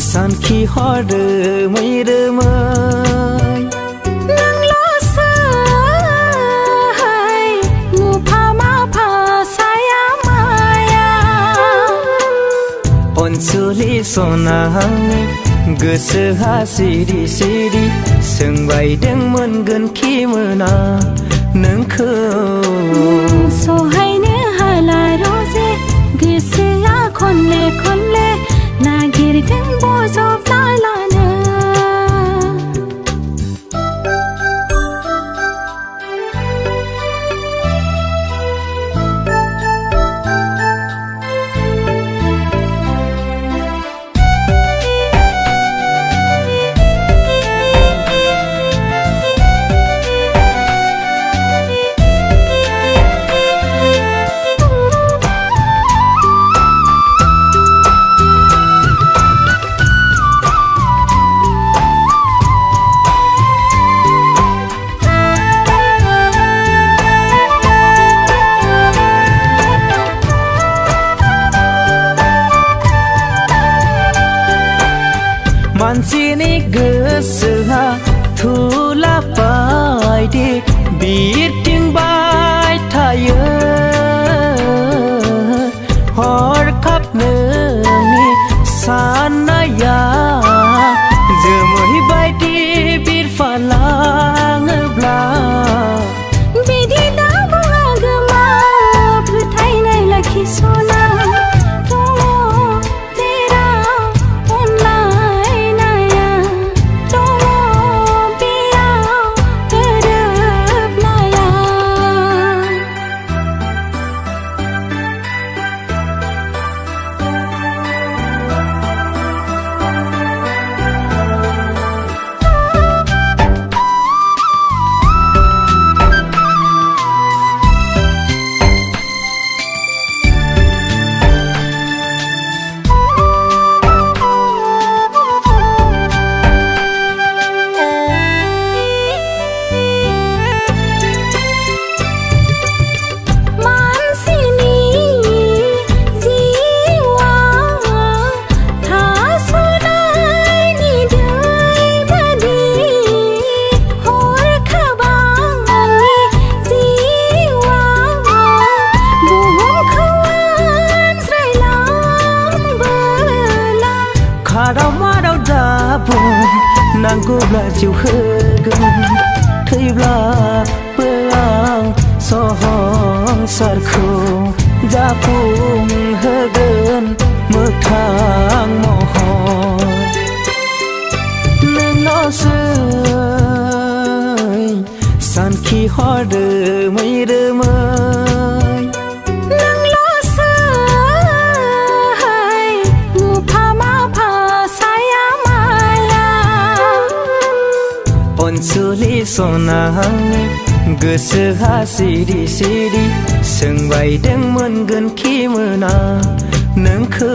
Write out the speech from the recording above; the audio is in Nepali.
सानखि हर मैरोमै नोंल'सै नुफामा फासाया माया अनसुलि सना गोसोहा सिरि सिरि सोंबायदों मोनगोन खि मोना नोंखौ सहायनो हाला रजे गोसोआ खनले खनले नागिरदों बजबना लानो मानसिनि गोसोआ थुला बायदि बिरथिंबाय थायो हरखाब नोंनि साननाया जोमै बायदि बिरफालाङोब्ला बिदि दा बुङागोमा फोथायनाय लाखिसना माराव दाबो नांगौब्ला जिउ होगोन थैब्लाबो आं संसारखौ जाफुंहोगोन मोगथां महर नोंनावसै सानखि हर मैरोमै अनसुलि सना गोसोहा सिरि सिरि सोंबायदों मोनगोन खि मोना नोंखौ